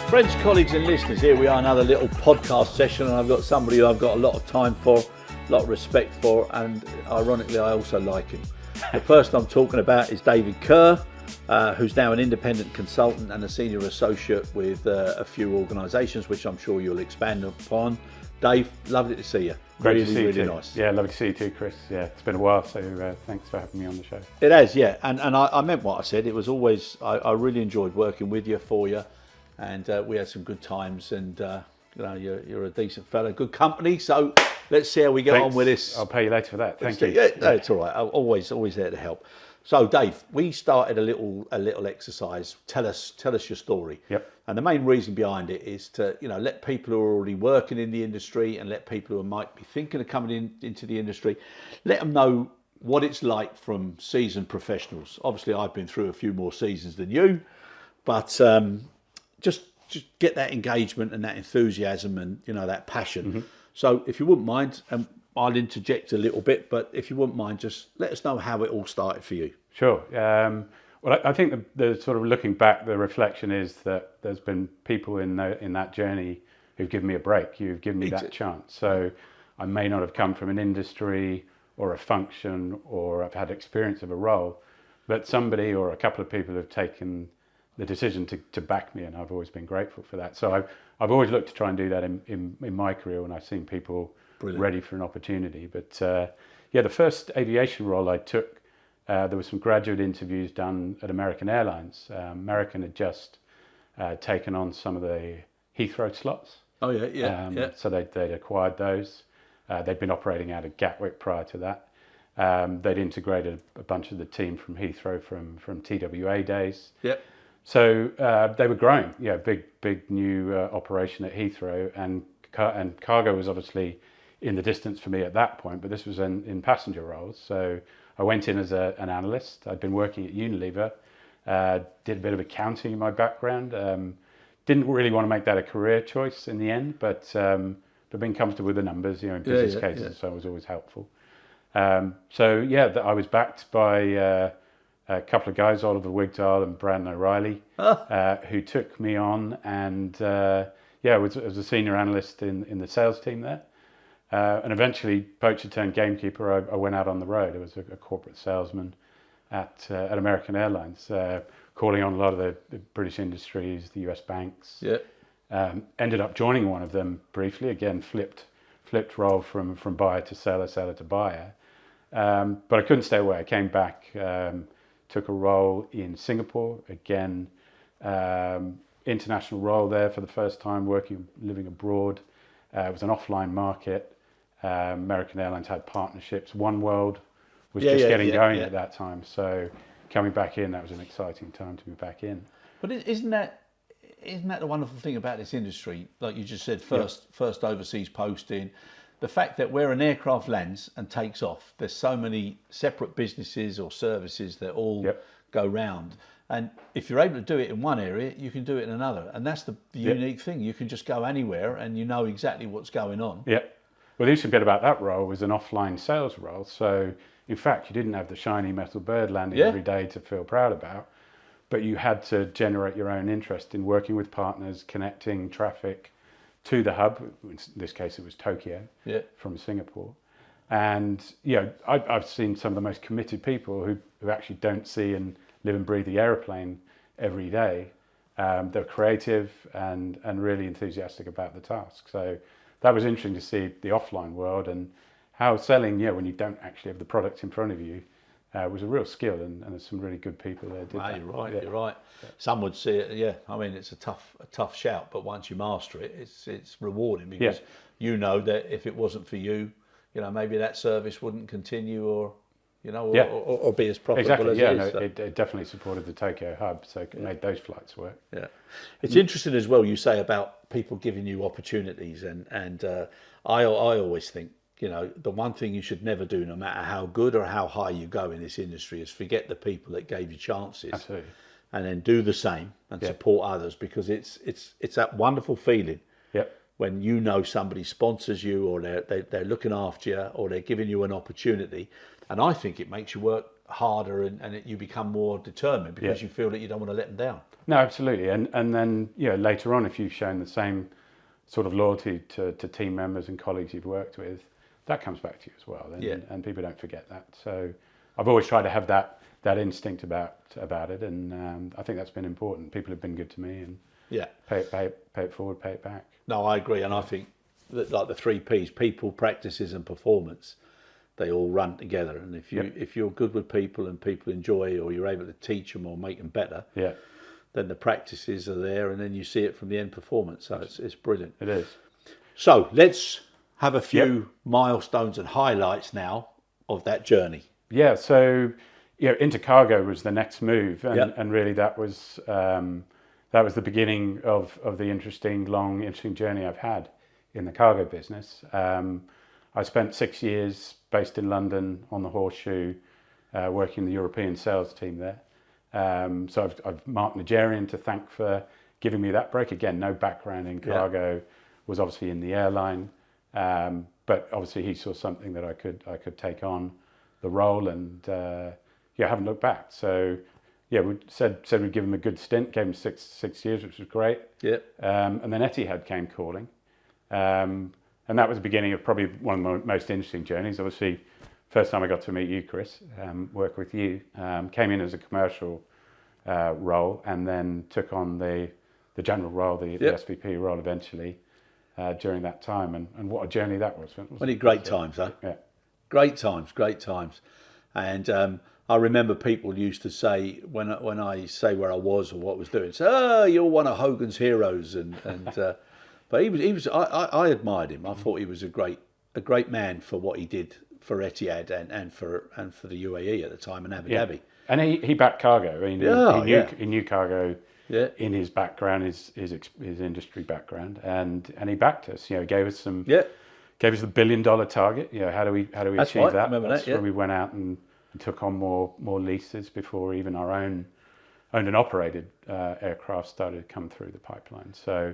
Friends, colleagues and listeners, here we are, another little podcast session, and I've got somebody who I've got a lot of time for, a lot of respect for, and ironically I also like him. The person I'm talking about is David Kerr, who's now an independent consultant and a senior associate with a few organisations, which I'm sure you'll expand upon. Dave, lovely to see you. Great to see you too. Nice. Yeah, lovely to see you too, Chris. Yeah, it's been a while, so thanks for having me on the show. It has, yeah, and I meant what I said. It was always, I really enjoyed working with you, for you, and we had some good times, and you're a decent fella, good company, so let's see how we get on with this. I'll pay you later for that. Thank you. Yeah, no, it's all right. I'm always there to help. So, Dave, we started a little exercise. Tell us your story. Yep. And the main reason behind it is to let people who are already working in the industry and let people who might be thinking of coming into the industry, let them know what it's like from seasoned professionals. Obviously, I've been through a few more seasons than you, but just get that engagement and that enthusiasm and that passion. Mm-hmm. So, if you wouldn't mind, I'll interject a little bit, but if you wouldn't mind, just let us know how it all started for you. Sure. Well, I think the sort of looking back, the reflection is that there's been people in that journey who've given me a break. You've given me that chance. So I may not have come from an industry or a function, or I've had experience of a role, but somebody or a couple of people have taken the decision to back me, and I've always been grateful for that. So I've always looked to try and do that in my career when I've seen people ready for an opportunity. But the first aviation role I took, there were some graduate interviews done at American Airlines. American had just taken on some of the Heathrow slots. Oh yeah. So they'd acquired those. They'd been operating out of Gatwick prior to that. They'd integrated a bunch of the team from Heathrow from TWA days. Yep. So they were growing. Yeah, big new operation at Heathrow, and cargo was obviously in the distance for me at that point, but this was in passenger roles. So I went in as an analyst. I'd been working at Unilever, did a bit of accounting in my background. Didn't really want to make that a career choice in the end, but being comfortable with the numbers, in business cases, so it was always helpful. I was backed by a couple of guys, Oliver Wigdale and Brandon O'Reilly, who took me on, and I was a senior analyst in the sales team there. And eventually, poacher turned gamekeeper, I went out on the road. I was a corporate salesman at American Airlines, calling on a lot of the British industries, the US banks. Yeah. Ended up joining one of them briefly. Again, flipped role from buyer to seller to buyer. But I couldn't stay away. I came back, took a role in Singapore. Again, international role there for the first time, living abroad. It was an offline market. American Airlines had partnerships. One World was just getting going at that time. So coming back in, that was an exciting time to be back in. But isn't that the wonderful thing about this industry? Like you just said, first overseas posting, the fact that where an aircraft lands and takes off, there's so many separate businesses or services that all go round. And if you're able to do it in one area, you can do it in another. And that's the unique thing. You can just go anywhere and you know exactly what's going on. Yeah. Well, the interesting bit about that role was an offline sales role. So, in fact, you didn't have the shiny metal bird landing every day to feel proud about, but you had to generate your own interest in working with partners, connecting traffic to the hub. In this case, it was Tokyo from Singapore. And, I've seen some of the most committed people who actually don't see and live and breathe the aeroplane every day. They're creative and really enthusiastic about the task. So that was interesting to see the offline world and how selling, when you don't actually have the product in front of you, was a real skill, and there's some really good people there. You're right. You're right. Some would see it. Yeah, I mean, it's a tough shout, but once you master it, it's rewarding because you know that if it wasn't for you, maybe that service wouldn't continue or be as profitable as it is. So. It definitely supported the Tokyo hub, so it made those flights work. Yeah, it's interesting as well. You say about people giving you opportunities, and I always think the one thing you should never do, no matter how good or how high you go in this industry, is forget the people that gave you chances. Absolutely. And then do the same and support others, because it's that wonderful feeling. Yep. When somebody sponsors you, or they're looking after you, or they're giving you an opportunity. And I think it makes you work harder and you become more determined because you feel that you don't want to let them down. No, absolutely. And then, later on, if you've shown the same sort of loyalty to team members and colleagues you've worked with, that comes back to you as well. And people don't forget that. So I've always tried to have that instinct about it. And I think that's been important. People have been good to me and pay it forward, pay it back. No, I agree. And I think that like the 3 Ps, people, practices and performance, they all run together. And if you're good with people and people enjoy, or you're able to teach them or make them better, then the practices are there, and then you see it from the end performance. So it's brilliant. It is. So let's have a few milestones and highlights now of that journey. Yeah. So into cargo was the next move, and really that was the beginning of the interesting journey I've had in the cargo business. I spent 6 years based in London on the Horseshoe, working in the European sales team there. So I've Mark Nigerian to thank for giving me that break. Again, no background in cargo, was obviously in the airline, but obviously he saw something that I could take on the role, and I haven't looked back. So we said we'd give him a good stint, gave him six years, which was great. And then Etihad came calling. And that was the beginning of probably one of my most interesting journeys. Obviously, first time I got to meet you, Chris, work with you, came in as a commercial role, and then took on the general role, the SVP role eventually during that time. And what a journey that was. Great times, huh? Yeah. Great times. And I remember people used to say, when I say where I was or what I was doing, say, "Oh, you're one of Hogan's heroes," and but he was. I admired him. I thought he was a great man for what he did for Etihad and for the UAE at the time, and Abu Dhabi. And he backed cargo. I mean, he knew cargo in his background, his industry background, and he backed us. Gave us the $1 billion target. How do we That's achieve right. that? Remember That's that, when we went out and took on more leases before even our owned and operated aircraft started to come through the pipeline. So.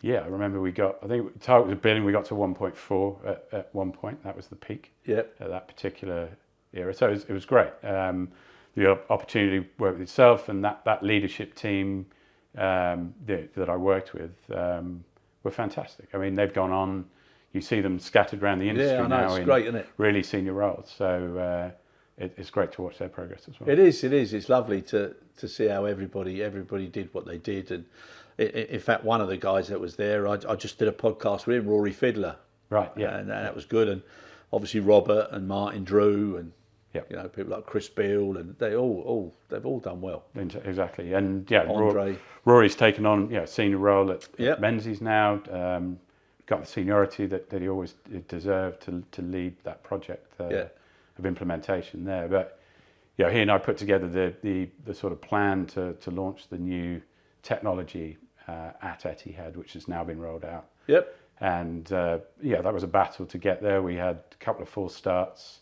Yeah, I remember I think the target was $1 billion, we got to 1.4 at one point. That was the peak at that particular era. So it was great. The opportunity to work with yourself and that leadership team that I worked with were fantastic. I mean, they've gone on, you see them scattered around the industry now it's great, isn't it? Really senior roles. So it's great to watch their progress as well. It is. It's lovely to see how everybody did what they did. And in fact, one of the guys that was there, I just did a podcast with him, Rory Fiddler. Right, yeah. And that was good. And obviously Robert and Martin Drew and people like Chris Beale, and they've all done well. Exactly. And Rory's taken on senior role at Menzies now. Got the seniority that he always deserved to lead that project of implementation there. But he and I put together the sort of plan to launch the new technology at Etihad, which has now been rolled out. And that was a battle to get there. We had a couple of false starts.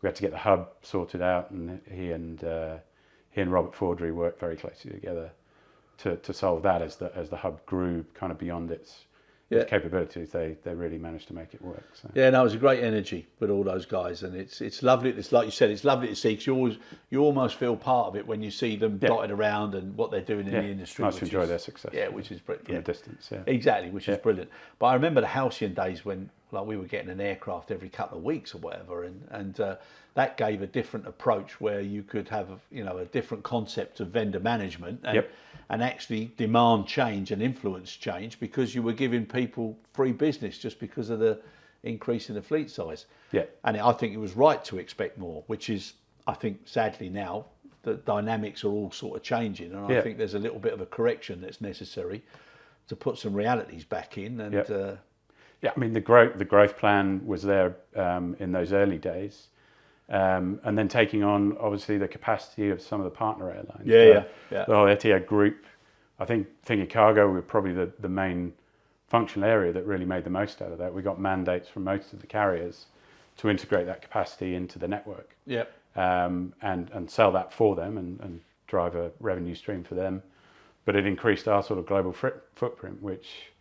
We had to get the hub sorted out, and he and Robert Fordry worked very closely together to solve that as the hub grew kind of beyond its capabilities. They really managed to make it work. So. Yeah, no, it was a great energy with all those guys, and it's lovely. It's like you said, it's lovely to see, because you almost feel part of it when you see them dotted around and what they're doing in the industry. Nice to enjoy their success. Yeah, which is brilliant. From a distance. Yeah, exactly, which is brilliant. But I remember the halcyon days when we were getting an aircraft every couple of weeks or whatever, and that gave a different approach where you could have a different concept of vendor management and actually demand change and influence change, because you were giving people free business just because of the increase in the fleet size. And I think it was right to expect more, which is, I think, sadly now the dynamics are all sort of changing, and I think there's a little bit of a correction that's necessary to put some realities back in. And I mean, the growth plan was there in those early days. And then taking on, obviously, the capacity of some of the partner airlines. The whole Etihad group. I think thinking cargo were probably the main functional area that really made the most out of that. We got mandates from most of the carriers to integrate that capacity into the network. And sell that for them and drive a revenue stream for them. But it increased our sort of global footprint, which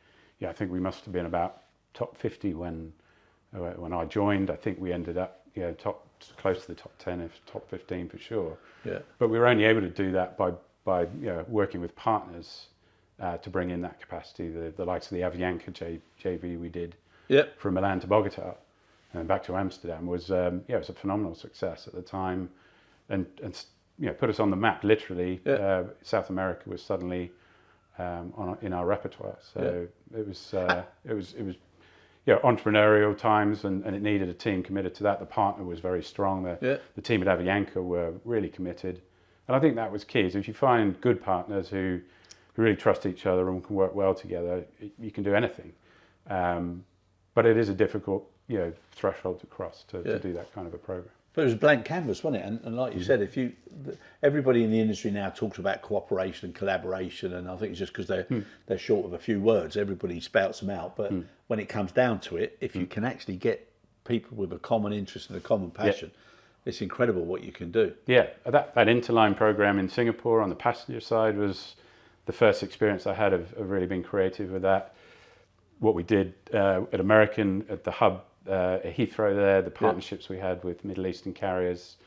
I think we must have been about top 50 when I joined. I think we ended up top close to the top 10, if top 15 for sure. Yeah. But we were only able to do that by working with partners to bring in that capacity. The likes of the Avianca JV we did from Milan to Bogota and back to Amsterdam was it was a phenomenal success at the time, and put us on the map literally. South America was suddenly in our repertoire. So it was entrepreneurial times, and it needed a team committed to that. The partner was very strong. The team at Avianca were really committed, and I think that was key. Is if you find good partners who really trust each other and can work well together, you can do anything. But it is a difficult threshold to cross to do that kind of a program. But it was a blank canvas, wasn't it? And like you said, everybody in the industry now talks about cooperation and collaboration, and I think it's just because they're short of a few words. Everybody spouts them out, but when it comes down to it, if you can actually get people with a common interest and a common passion, it's incredible what you can do. Yeah, that interline program in Singapore on the passenger side was the first experience I had of really being creative with that. What we did at American, at the hub at Heathrow there, the partnerships we had with Middle Eastern carriers,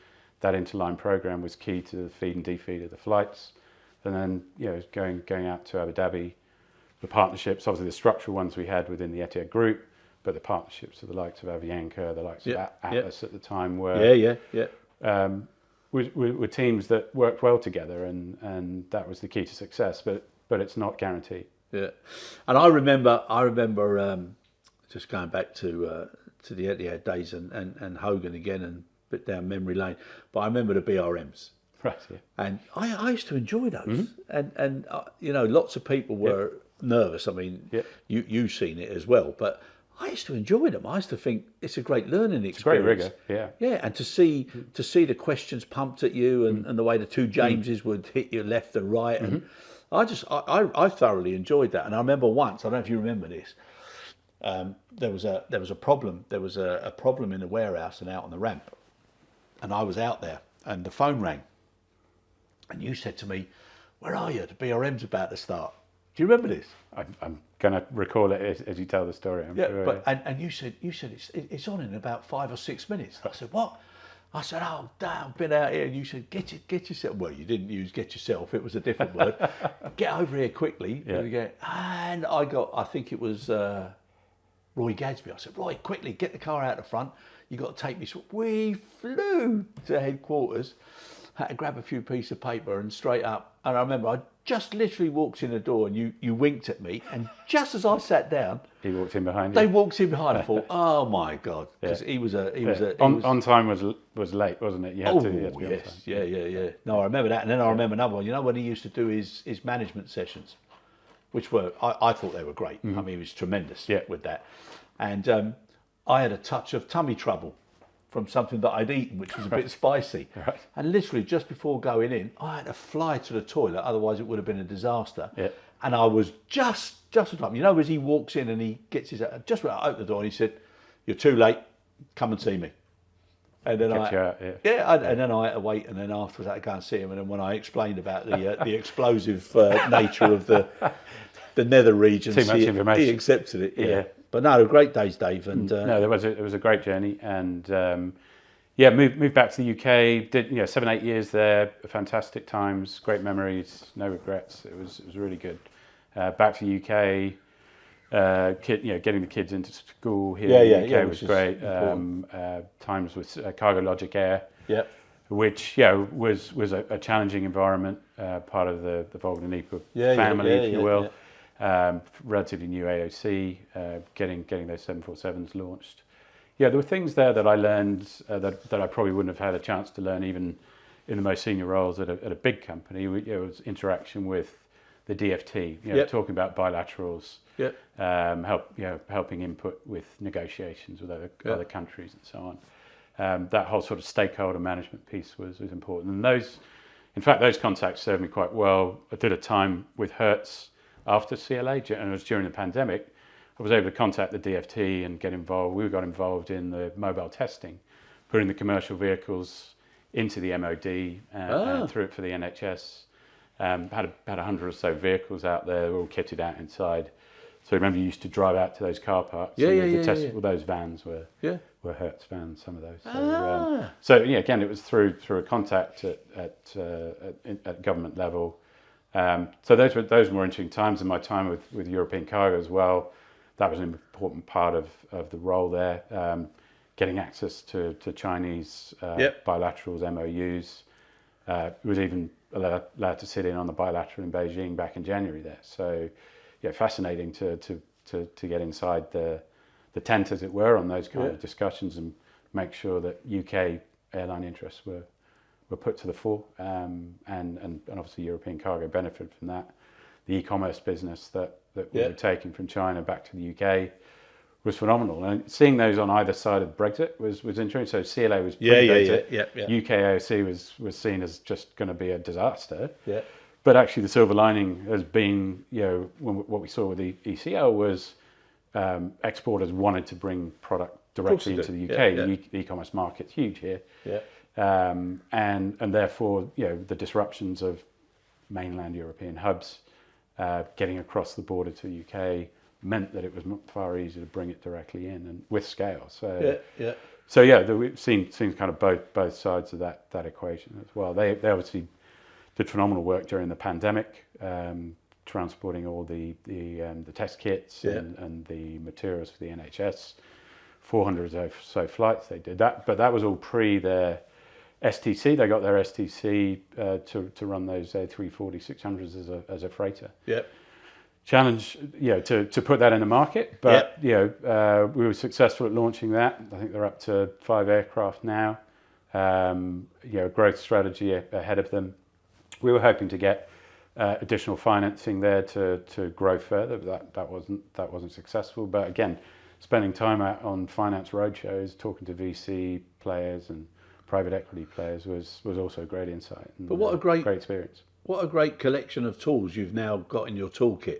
that interline program was key to the feed and defeed of the flights. And then going out to Abu Dhabi, the partnerships, obviously the structural ones we had within the Etihad group, but the partnerships of the likes of Avianca, the likes of Atlas at the time were were teams that worked well together, and that was the key to success. But it's not guaranteed. Yeah, and I remember just going back to the Etihad days and Hogan again and a bit down memory lane. But I remember the BRMs. Right. Yeah. And I used to enjoy those. And lots of people were nervous. I mean, you've seen it as well. But I used to enjoy them. I used to think it's a great learning experience. It's great rigor. Yeah, and to see the questions pumped at you and the way the two Jameses would hit you left and right, and I thoroughly enjoyed that. And I remember once, I don't know if you remember this. There was a problem. There was a problem in the warehouse and out on the ramp, and I was out there, and the phone rang, and you said to me, "Where are you? The BRM's about to start." Do you remember this? I'm going to recall it as you tell the story. I'm sure. But and you said it's on in about 5 or 6 minutes. I said, "What?" I said, "Oh, damn, I've been out here." And you said, "Get yourself." Well, you didn't use "get yourself." It was a different word. Get over here quickly. And I think it was Roy Gadsby. I said, "Roy, quickly, get the car out the front. You got to take me." So we flew to headquarters. Had to grab a few pieces of paper and straight up. And I remember I just literally walked in the door and you winked at me. And just as I sat down, he walked in behind you. They walked in behind. I thought, oh my God, because he was on time was late, wasn't it? You had to be on time. Yeah. No, I remember that. And then I remember another one. You know when he used to do his management sessions, which were I thought they were great. I mean, he was tremendous with that. And I had a touch of tummy trouble from something that I'd eaten, which was a bit spicy. Right. And literally just before going in, I had to fly to the toilet, otherwise it would have been a disaster. Yeah. And I was just in time. You know, as he walks in and he gets his, just when I opened the door, and he said, "You're too late, come and see me." And then and then I had to wait, and then afterwards I had to go and see him. And then when I explained about the explosive nature of the nether regions, too much information. He accepted it. Yeah. But no, great days, Dave. And it was a great journey, and moved back to the UK. Did 7-8 years there, fantastic times, great memories, no regrets. It was really good. Back to the UK, getting the kids into school here in the UK was great. Times with Cargo Logic Air, which was a challenging environment, part of the Volga Nipa family, if you will. Relatively new AOC, getting those 747s launched. There were things there that I learned that I probably wouldn't have had a chance to learn even in the most senior roles at a big company. It was interaction with the DFT, talking about bilaterals, helping input with negotiations with other countries and so on. That whole sort of stakeholder management piece was important. And those contacts served me quite well. I did a time with Hertz after CLA, and it was during the pandemic. I was able to contact the DFT and get involved. We got involved in the mobile testing, putting the commercial vehicles into the MOD and through it for the NHS. Had 100 or so vehicles out there, all kitted out inside. So remember, you used to drive out to those car parks. Yeah, and yeah, the yeah. Well, those vans were Yeah. Hertz vans. Some of those. So, again, it was through a contact at government level. So those were more interesting times in my time with European Cargo as well. That was an important part of the role there. Getting access to Chinese bilaterals, MOUs. Was even allowed to sit in on the bilateral in Beijing back in January there. So, yeah, fascinating to get inside the tent, as it were, on those kind of discussions and make sure that UK airline interests were put to the fore, and obviously European Cargo benefited from that. The e-commerce business that we were taking from China back to the UK was phenomenal, and seeing those on either side of Brexit was interesting. So CLA was pre-Brexit. UK AOC was seen as just going to be a disaster. Yeah. But actually, the silver lining has been, what we saw with the ECL was exporters wanted to bring product directly into the UK. The e-commerce market's huge here. Yeah. And therefore, the disruptions of mainland European hubs getting across the border to the UK meant that it was far easier to bring it directly in and with scale. So we've seen kind of both sides of that equation as well. They obviously did phenomenal work during the pandemic, transporting all the test kits and the materials for the NHS. 400 or so flights they did that, but that was all pre their STC. They got their STC to run those A340-600s as a freighter. Yeah. Challenge, to put that in the market, but we were successful at launching that. I think they're up to 5 aircraft now. Growth strategy ahead of them. We were hoping to get additional financing there to grow further, but that wasn't successful. But again, spending time out on finance roadshows, talking to VC players and private equity players was also great insight. And, but what a great experience! What a great collection of tools you've now got in your toolkit.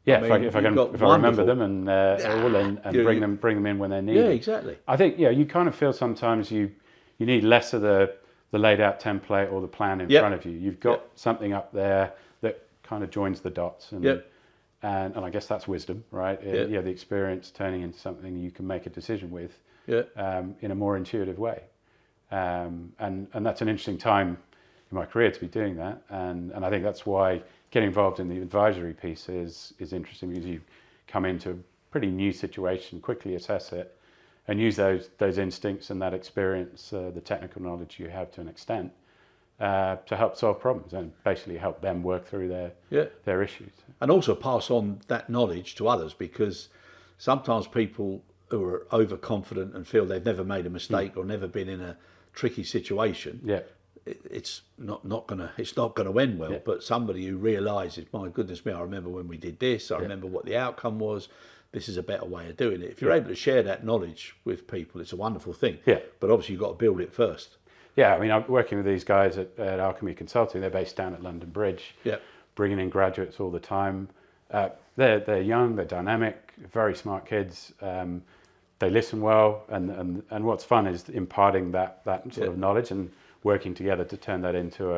Yeah, if I remember them and bring them in when they're needed. Yeah, exactly. I think you kind of feel sometimes you need less of the laid out template or the plan in front of you. You've got something up there that kind of joins the dots, and I guess that's wisdom, right? The experience turning into something you can make a decision with in a more intuitive way, and that's an interesting time in my career to be doing that, and I think that's why getting involved in the advisory piece is interesting, because you come into a pretty new situation, quickly assess it, and use those instincts and that experience, the technical knowledge you have to an extent, to help solve problems and basically help them work through their issues. And also pass on that knowledge to others, because sometimes people who are overconfident and feel they've never made a mistake or never been in a tricky situation, it's not gonna end well. But somebody who realises, my goodness me, I remember when we did this, I remember what the outcome was, this is a better way of doing it. If you're able to share that knowledge with people, it's a wonderful thing. But obviously you've got to build it first. I mean, I'm working with these guys at Alchemy Consulting. They're based down at London Bridge, bringing in graduates all the time. They're young, they're dynamic, very smart kids. They listen well, and what's fun is imparting that sort of knowledge and working together to turn that into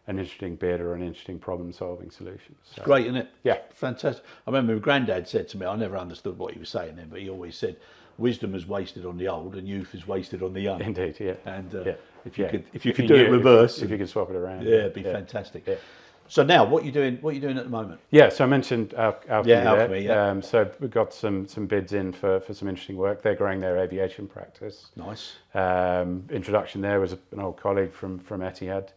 an interesting bid or an interesting problem-solving solution. So, it's great, isn't it? Yeah. Fantastic. I remember my granddad said to me, I never understood what he was saying then, but he always said, wisdom is wasted on the old and youth is wasted on the young. Indeed, yeah. And if you could do it reverse. If you could swap it around. It'd be fantastic. Yeah. So now, what are you doing at the moment? Yeah, so I mentioned Alchemy Alchemy, there. So we've got some bids in for some interesting work. They're growing their aviation practice. Nice. Introduction there was an old colleague from Etihad,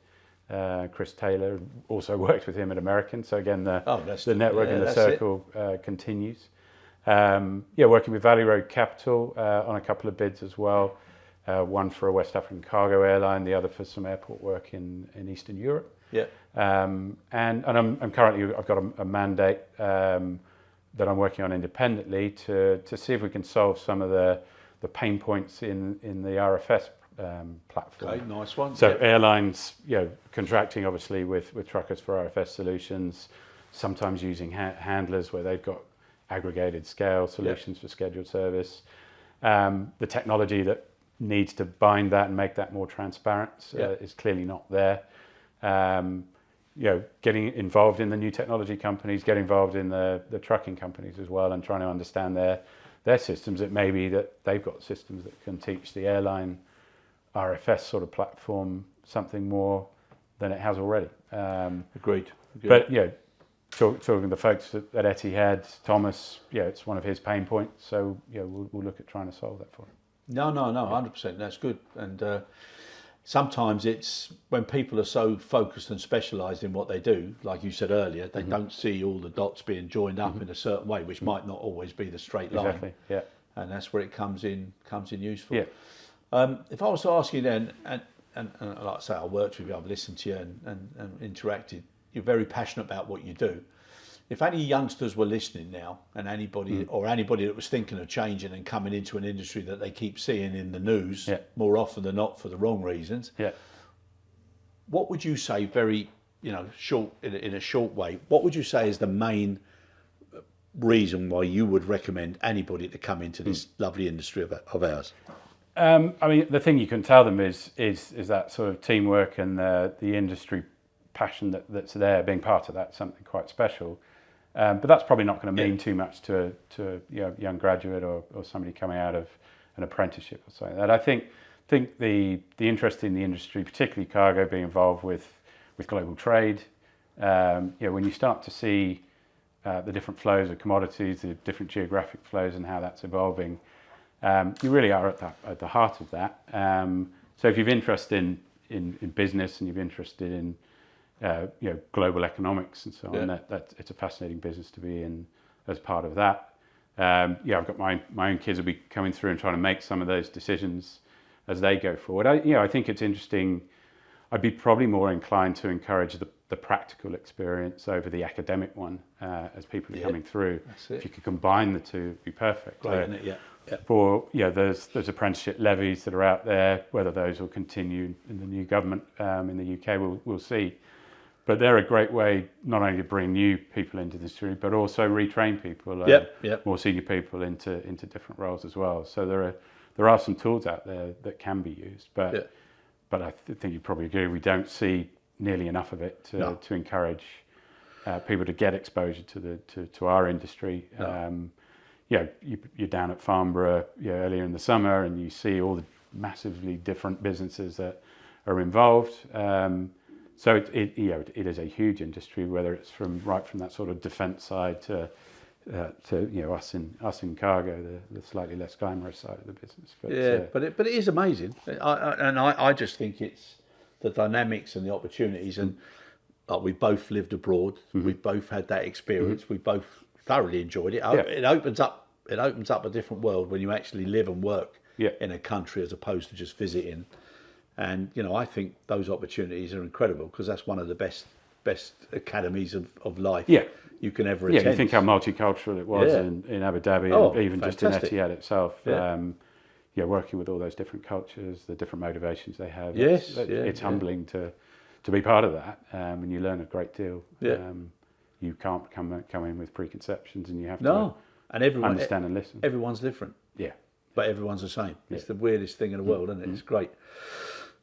Chris Taylor. Also worked with him at American. So again, the network and the circle continues. Working with Valley Road Capital on a couple of bids as well. One for a West African cargo airline, the other for some airport work in Eastern Europe. Yeah. And I'm currently, I've got a mandate that I'm working on independently to see if we can solve some of the pain points in the RFS platform. Okay, nice one. So airlines, contracting obviously with truckers for RFS solutions, sometimes using handlers where they've got aggregated scale solutions for scheduled service. The technology that needs to bind that and make that more transparent is clearly not there. getting involved in the new technology companies, get involved in the trucking companies as well, and trying to understand their systems. It may be that they've got systems that can teach the airline RFS sort of platform something more than it has already. Agreed. But talking to the folks at Etihad, Thomas, it's one of his pain points. So we'll look at trying to solve that for him. No, 100%. That's good. And sometimes it's when people are so focused and specialised in what they do, like you said earlier, they don't see all the dots being joined up in a certain way, which might not always be the straight line. Exactly. Yeah. And that's where it comes in useful. Yeah. If I was to ask you then, and like I say, I worked with you, I've listened to you and interacted. You're very passionate about what you do. If any youngsters were listening now, and anybody that was thinking of changing and coming into an industry that they keep seeing in the news more often than not for the wrong reasons, what would you say, very short in a short way? What would you say is the main reason why you would recommend anybody to come into this lovely industry of ours? I mean, the thing you can tell them is that sort of teamwork and the industry passion that's there. Being part of that, something quite special. But that's probably not going to mean too much to a young graduate or somebody coming out of an apprenticeship or something like that. I think the interest in the industry, particularly cargo, being involved with global trade. When you start to see the different flows of commodities, the different geographic flows, and how that's evolving, you really are at the heart of that. So if you've interest in business and you've interested in global economics and so on, that it's a fascinating business to be in as part of that. I've got my own kids will be coming through and trying to make some of those decisions as they go forward. I think it's interesting. I'd be probably more inclined to encourage the practical experience over the academic one as people are coming through. If you could combine the two, it'd be perfect. Great, isn't it? There's apprenticeship levies that are out there. Whether those will continue in the new government in the UK, we'll see. But they're a great way not only to bring new people into the industry, but also retrain people, more senior people into different roles as well. So there are some tools out there that can be used, but I think you probably agree we don't see nearly enough of it to encourage people to get exposure to our industry. No. You're down at Farnborough earlier in the summer, and you see all the massively different businesses that are involved. So it is a huge industry, whether it's from that sort of defence side to us in cargo, the slightly less glamorous side of the business. But it is amazing, I just think it's the dynamics and the opportunities, and we both lived abroad, we've both had that experience, we both thoroughly enjoyed it. It opens up a different world when you actually live and work in a country as opposed to just visiting. And I think those opportunities are incredible, because that's one of the best academies of life you can ever attend. You think how multicultural it was in Abu Dhabi, and even fantastic. just in Etihad itself. Working with all those different cultures, the different motivations they have. It's humbling to be part of that, and you learn a great deal. You can't come in with preconceptions, and you have to understand and listen. Everyone's different. Yeah. But everyone's the same. It's the weirdest thing in the world, isn't it? It's great.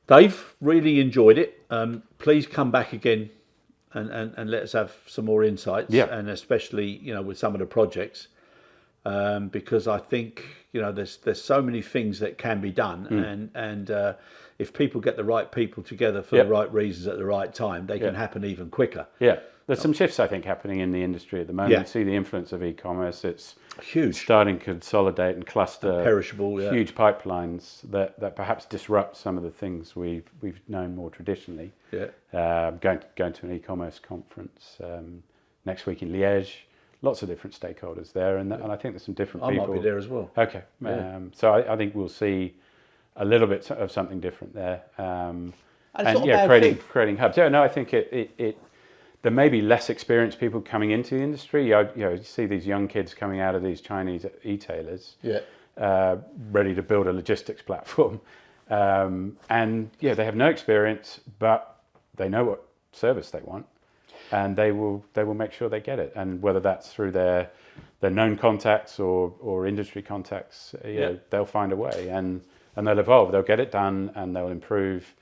Dave, really enjoyed it. Please come back again and let us have some more insights, and especially with some of the projects, because I think there's so many things that can be done, and if people get the right people together for the right reasons at the right time, they can happen even quicker. There's some shifts, I think, happening in the industry at the moment. You see the influence of e-commerce. It's huge, starting to consolidate and cluster perishable, huge pipelines that perhaps disrupt some of the things we've known more traditionally. Going to an e-commerce conference next week in Liège. Lots of different stakeholders there, and I think there's some different people. I might be there as well. Okay, so I think we'll see a little bit of something different there, and creating hubs. I think it. There may be less experienced people coming into the industry. You see these young kids coming out of these Chinese e-tailers, ready to build a logistics platform, and they have no experience, but they know what service they want, and they will make sure they get it. And whether that's through their known contacts or industry contacts, they'll find a way, and they'll evolve. They'll get it done, and they'll improve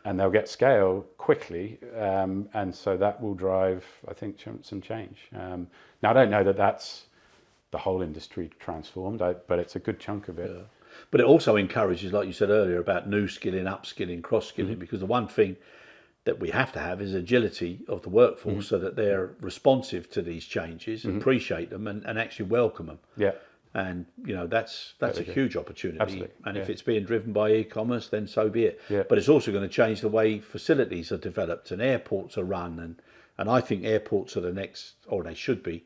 and they'll get scale quickly, and so that will drive, I think, some change. Now, I don't know that that's the whole industry transformed, but it's a good chunk of it. Yeah. But it also encourages, like you said earlier, about new skilling, upskilling, cross-skilling, because the one thing that we have to have is agility of the workforce so that they're responsive to these changes, appreciate them and actually welcome them. Yeah. And, you know, that's a huge opportunity. Absolutely. And if it's being driven by e-commerce, then so be it. Yeah. But it's also going to change the way facilities are developed and airports are run. And I think airports are the next, or they should be,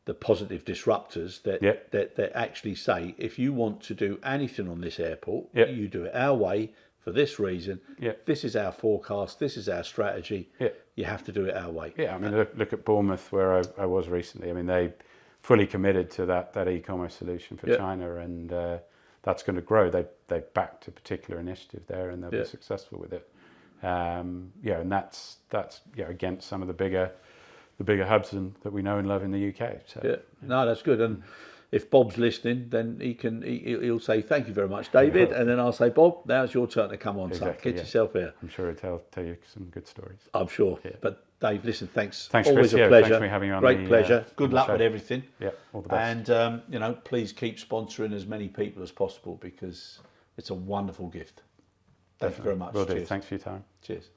the positive disruptors that actually say, if you want to do anything on this airport, you do it our way for this reason. This is our forecast. This is our strategy. You have to do it our way. Yeah, I mean, look at Bournemouth, where I was recently. I mean, they fully committed to that e-commerce solution for China, and that's going to grow. They backed a particular initiative there, and they'll be successful with it. And that's against some of the bigger hubs that we know and love in the UK. So, no, that's good. And if Bob's listening, then he'll say thank you very much, David, and then I'll say, Bob, now it's your turn to come on. Exactly, get yourself here. I'm sure he'll tell you some good stories. I'm sure. But Dave, listen, thanks. Always Chris. A pleasure. Thanks for having me on. Great pleasure. Good luck with everything. Yeah, all the best. And please keep sponsoring as many people as possible, because it's a wonderful gift. Thank you very much. Will do. Thanks for your time. Cheers.